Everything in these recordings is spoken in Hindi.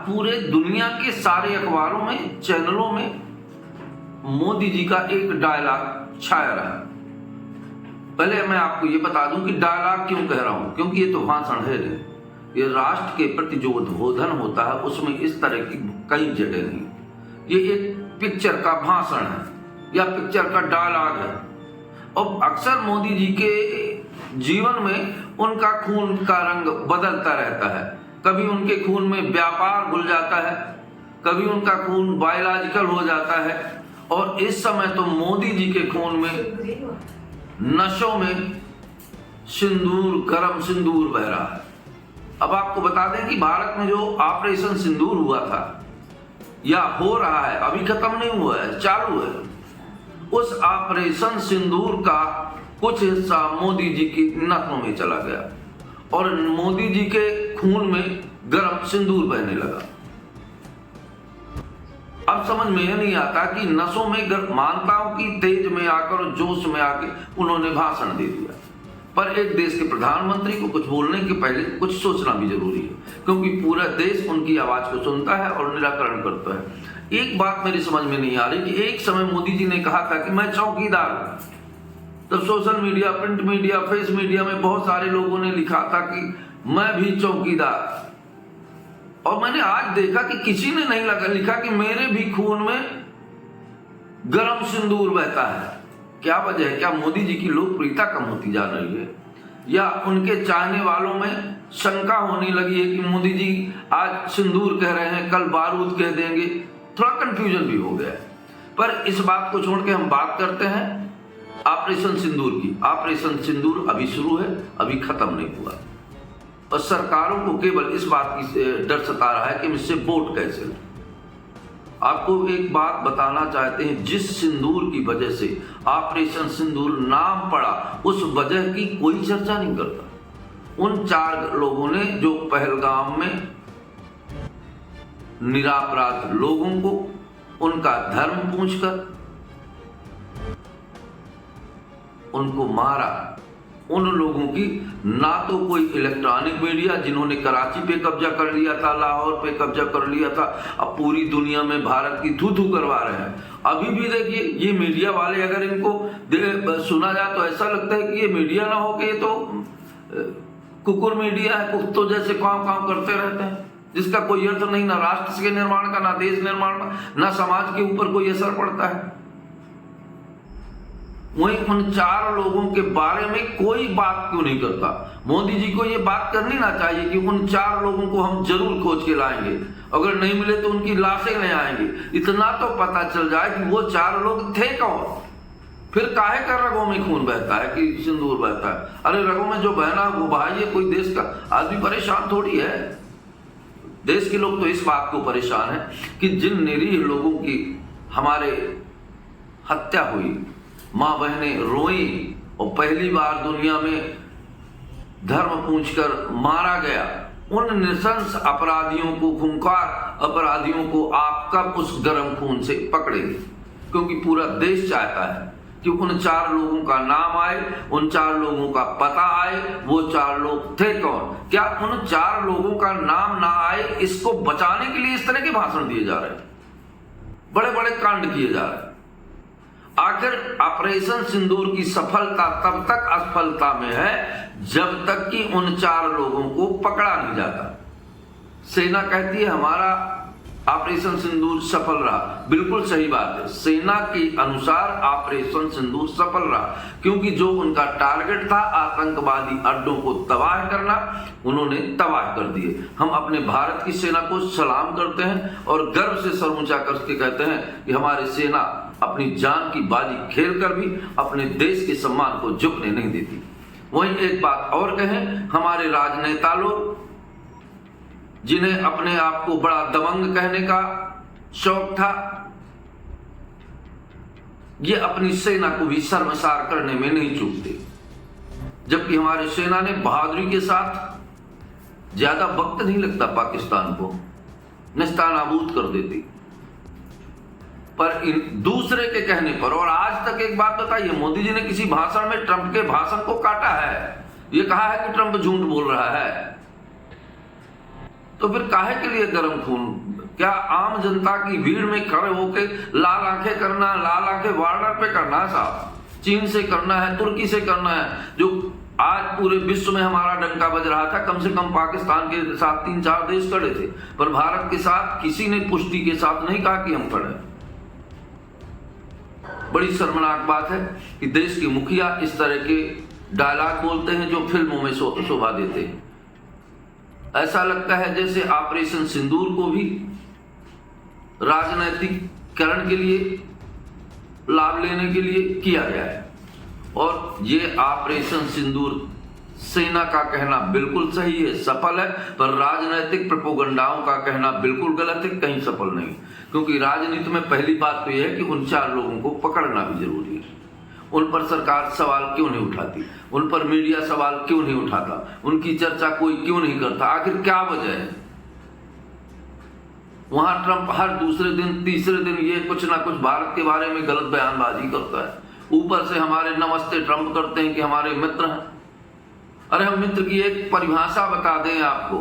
पूरे दुनिया के सारे अखबारों में, चैनलों में मोदी जी का एक डायलॉग छाया रहा। पहले मैं आपको ये बता दूं कि डायलॉग क्यों कह रहा हूं, क्योंकि ये तो भाषण है नहीं। ये राष्ट्र के प्रति जो उद्बोधन होता है उसमें इस तरह की कई जगह नहीं। ये एक पिक्चर का भाषण है या पिक्चर का डायलॉग है। और अक्सर मोदी जी के जीवन में उनका खून का रंग बदलता रहता है। कभी उनके खून में व्यापार घुल जाता है, कभी उनका खून बायोलॉजिकल हो जाता है, और इस समय तो मोदी जी के खून में नशों में सिंदूर, गरम सिंदूर बह रहा है। अब आपको बता दें कि भारत में जो ऑपरेशन सिंदूर हुआ था या हो रहा है, अभी खत्म नहीं हुआ है, चालू है, उस ऑपरेशन सिंदूर का कुछ हिस्सा मोदी जी की नसों में चला गया और मोदी जी के खून में गरम सिंदूर बहने लगा। अब समझ में यह नहीं आता कि नसों में मानता हूं कि तेज में आकर और जोश में आके उन्होंने भाषण दे दिया, पर एक देश के प्रधानमंत्री को कुछ बोलने के पहले कुछ सोचना भी जरूरी है, क्योंकि पूरा देश उनकी आवाज को सुनता है और निराकरण करता है। एक बात मेरी समझ में नहीं आ रही कि एक समय मोदी जी ने कहा था कि मैं चौकीदार हूं, तो social media, print media, face media में बहुत सारे लोगों ने लिखा था कि मैं भी चौकीदार, और मैंने आज देखा कि किसी ने नहीं लिखा कि मेरे भी खून में गरम सिंदूर बहता है। क्या वजह है? क्या मोदी जी की लोकप्रियता कम होती जा रही है, या उनके चाहने वालों में शंका होने लगी है कि मोदी जी आज सिंदूर कह रहे हैं, कल बारूद कह देंगे? थोड़ा कंफ्यूजन भी हो गया है। पर इस बात को छोड़ के हम बात करते हैं ऑपरेशन सिंदूर की। ऑपरेशन सिंदूर अभी शुरू है, अभी खत्म नहीं हुआ, और सरकारों को केवल इस बात की डर सता रहा है कि इससे वोट कैसे ले। आपको एक बात बताना चाहते हैं, जिस सिंदूर की वजह से ऑपरेशन सिंदूर नाम पड़ा, उस वजह की कोई चर्चा नहीं करता। उन 4 लोगों ने जो पहलगाम में निरपराध लोगों को उनका धर्म पूछकर उनको मारा, उन लोगों की ना तो कोई इलेक्ट्रॉनिक मीडिया, जिन्होंने कराची पे कब्जा कर लिया था, लाहौर पे कब्जा कर लिया था, अब पूरी दुनिया में भारत की थू थू करवा रहे हैं। अभी भी देखिए, ये मीडिया वाले अगर इनको सुना जाए तो ऐसा लगता है कि ये मीडिया ना हो, कि ये तो कुकुर मीडिया है, कुत्तों जैसे काम करते रहते हैं, जिसका कोई अर्थ नहीं, ना राष्ट्र के निर्माण का, ना देश निर्माण का, ना समाज के ऊपर कोई असर पड़ता है। वहीं उन 4 लोगों के बारे में कोई बात क्यों नहीं करता? मोदी जी को ये बात करनी ना चाहिए कि उन 4 लोगों को हम जरूर खोज के लाएंगे, अगर नहीं मिले तो उनकी लाशें नहीं आएंगी। इतना तो पता चल जाए कि वो 4 लोग थे कौन। फिर काहे का रगों में खून बहता है कि सिंदूर बहता है? अरे रगों में जो बहना वो बहाइए, कोई देश का आदमी परेशान थोड़ी है। देश के लोग तो इस बात को परेशान है कि जिन निरीह लोगों की हमारे हत्या हुई, माँ बहनें रोई, और पहली बार दुनिया में धर्म पूछकर मारा गया, उन नृशंस अपराधियों को, खूंखार अपराधियों को आप कब उस गर्म खून से पकड़ेंगे? क्योंकि पूरा देश चाहता है कि उन 4 लोगों का नाम आए, उन 4 लोगों का पता आए, वो 4 लोग थे कौन। क्या उन 4 लोगों का नाम ना आए, इसको बचाने के लिए इस तरह के भाषण दिए जा रहे हैं, बड़े बड़े कांड किए जा रहे हैं? आखिर ऑपरेशन सिंदूर की सफलता तब तक असफलता में है जब तक कि उन 4 लोगों को पकड़ा नहीं जाता। सेना कहती है हमारा ऑपरेशन सिंदूर सफल रहा, बिल्कुल सही बात है, सेना के अनुसार ऑपरेशन सिंदूर सफल रहा, क्योंकि जो उनका टारगेट था आतंकवादी अड्डों को तबाह करना, उन्होंने तबाह कर दिए। हम अपने भारत की सेना को सलाम करते हैं और गर्व से सर ऊंचा करके कहते हैं कि हमारी सेना अपनी जान की बाजी खेल कर भी अपने देश के सम्मान को झुकने नहीं देती। वहीं एक बात और कहें, हमारे राजनेता लोग जिन्हें अपने आप को बड़ा दबंग कहने का शौक था, ये अपनी सेना को भी शर्मसार करने में नहीं चूकते, जबकि हमारी सेना ने बहादुरी के साथ ज्यादा वक्त नहीं लगता पाकिस्तान को नेस्तनाबूद कर देती। पर इन दूसरे के कहने पर, और आज तक एक बात बताइए, मोदी जी ने किसी भाषण में ट्रंप के भाषण को काटा है? ये कहा है कि ट्रंप झूठ बोल रहा है? तो फिर काहे के लिए गर्म खून? क्या आम जनता की भीड़ में खड़े होके लाल आंखें करना, लाल आंखें बॉर्डर पे करना साहब? चीन से करना है, तुर्की से करना है, जो आज पूरे विश्व में हमारा डंका बज रहा था। कम से कम पाकिस्तान के साथ 3-4 देश खड़े थे, पर भारत के साथ किसी ने पुष्टि के साथ नहीं कहा कि हम खड़े। बड़ी शर्मनाक बात है कि देश के मुखिया इस तरह के डायलॉग बोलते हैं जो फिल्मों में शोभा देते हैं। ऐसा लगता है जैसे ऑपरेशन सिंदूर को भी राजनीतिकरण के लिए, लाभ लेने के लिए किया गया है। और ये ऑपरेशन सिंदूर सेना का कहना बिल्कुल सही है, सफल है, पर राजनीतिक प्रोपेगेंडाओं का कहना बिल्कुल गलत है, कहीं सफल नहीं। क्योंकि राजनीति में पहली बात तो यह है कि उन 4 लोगों को पकड़ना भी जरूरी है। उन पर सरकार सवाल क्यों नहीं उठाती? उन पर मीडिया सवाल क्यों नहीं उठाता? उनकी चर्चा कोई क्यों नहीं करता? आखिर क्या वजह है? वहां ट्रंप हर दूसरे दिन, तीसरे दिन ये कुछ ना कुछ भारत के बारे में गलत बयानबाजी करता है। ऊपर से हमारे नमस्ते ट्रंप करते हैं कि हमारे मित्र हैं। अरे हम मित्र की एक परिभाषा बता दें आपको,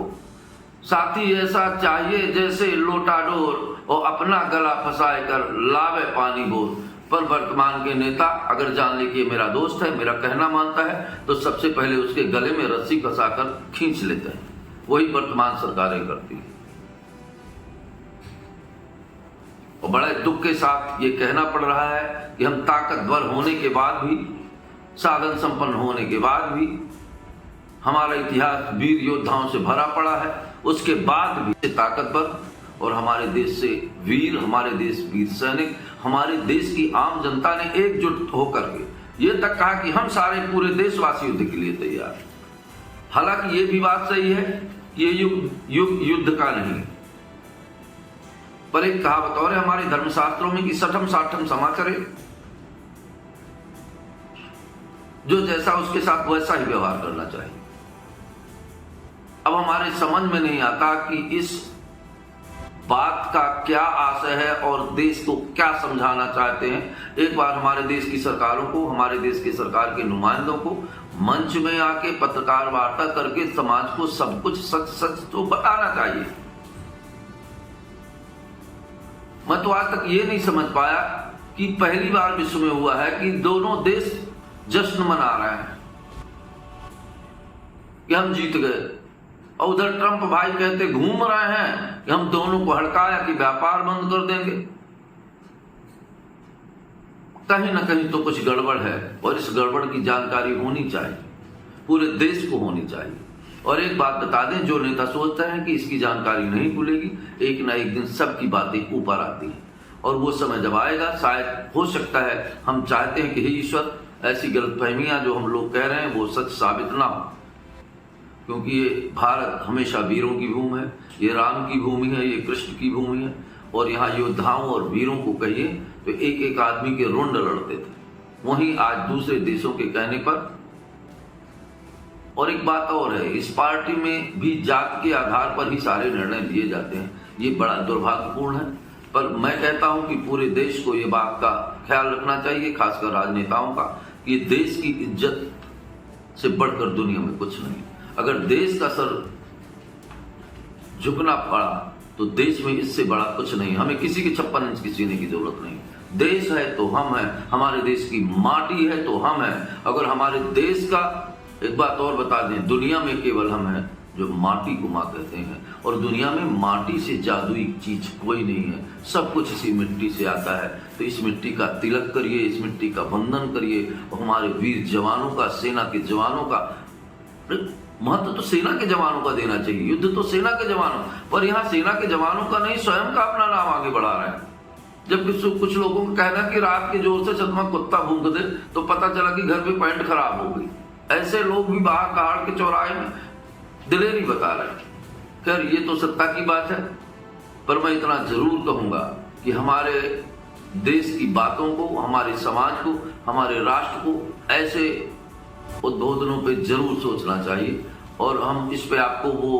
साथी ऐसा चाहिए जैसे लोटा डोर और अपना गला फंसाए कर लावे पानी बोर। पर वर्तमान के नेता अगर जान ले कि मेरा दोस्त है, मेरा कहना मानता है, तो सबसे पहले उसके गले में रस्सी फंसाकर खींच लेते हैं। वही वर्तमान सरकारें करती है। और बड़े दुख के साथ ये कहना पड़ रहा है कि हम ताकतवर होने के बाद भी, साधन संपन्न होने के बाद भी, हमारा इतिहास वीर योद्धाओं से भरा पड़ा है, उसके बाद भी ताकतवर और हमारे देश से वीर, हमारे देश वीर सैनिक, हमारे देश की आम जनता ने एकजुट होकर के ये तक कहा कि हम सारे पूरे देशवासी युद्ध के लिए तैयार हैं। हालांकि ये भी बात सही है कि ये युग युद्ध का नहीं, पर एक कहावत और है हमारे धर्मशास्त्रों में कि सठम साठम समा करे, जो जैसा उसके साथ वैसा ही व्यवहार करना चाहिए। अब हमारे समझ में नहीं आता कि इस बात का क्या आशय है और देश को क्या समझाना चाहते हैं। एक बार हमारे देश की सरकारों को, हमारे देश की सरकार के नुमाइंदों को मंच में आके पत्रकार वार्ता करके समाज को सब कुछ सच सच तो बताना चाहिए। मैं तो आज तक ये नहीं समझ पाया कि पहली बार विश्व में हुआ है कि दोनों देश जश्न मना रहे हैं कि हम जीत गए, और उधर ट्रंप भाई कहते घूम रहे हैं कि हम दोनों को हड़काया कि व्यापार बंद कर देंगे। कहीं ना कहीं तो कुछ गड़बड़ है, और इस गड़बड़ की जानकारी होनी चाहिए, पूरे देश को होनी चाहिए। और एक बात बता दें, जो नेता सोचते हैं कि इसकी जानकारी नहीं खुलेगी, एक ना एक दिन सबकी बातें ऊपर आती हैं, और वो समय जब आएगा, शायद हो सकता है, हम चाहते हैं कि हे ईश्वर, ऐसी गलतफहमियां जो हम लोग कह रहे हैं वो सच साबित ना हो। क्योंकि ये भारत हमेशा वीरों की भूमि है, ये राम की भूमि है, ये कृष्ण की भूमि है, और यहाँ योद्धाओं और वीरों को कहिए तो एक एक आदमी के रुंड लड़ते थे। वहीं आज दूसरे देशों के कहने पर, और एक बात और है, इस पार्टी में भी जात के आधार पर ही सारे निर्णय लिए जाते हैं। ये बड़ा दुर्भाग्यपूर्ण है, पर मैं कहता हूं कि पूरे देश को ये बात का ख्याल रखना चाहिए, खासकर राजनेताओं का, कि देश की इज्जत से बढ़कर दुनिया में कुछ नहीं। अगर देश का सर झुकना पड़ा तो देश में इससे बड़ा कुछ नहीं। हमें किसी के 56 इंच की सीने की जरूरत नहीं। देश है तो हम हैं, हमारे देश की माटी है तो हम हैं। अगर हमारे देश का, एक बात और बता दें, दुनिया में केवल हम हैं जो माटी को मां कहते हैं, और दुनिया में माटी से जादुई चीज कोई नहीं है। सब कुछ इसी मिट्टी से आता है। तो इस मिट्टी का तिलक करिए, इस मिट्टी का वंदन करिए, और हमारे वीर जवानों का, सेना के जवानों का महत्व तो सेना के जवानों का देना चाहिए। युद्ध तो सेना के जवानों, पर यहाँ सेना के जवानों का नहीं, स्वयं का अपना नाम आगे बढ़ा रहे हैं। जब कुछ लोगों का कहना कि रात के जोर से छत में कुत्ता भूख दे तो पता चला कि घर पे पैंट खराब हो गई। ऐसे लोग भी बाहर कहाड़ के चौराहे में दिलेरी बता रहे हैं। खैर, ये तो सत्ता की बात है, पर मैं इतना जरूर कहूंगा कि हमारे देश की बातों को, हमारे समाज को, हमारे राष्ट्र को ऐसे उद्बोधनों पे जरूर सोचना चाहिए। और हम इस पे आपको वो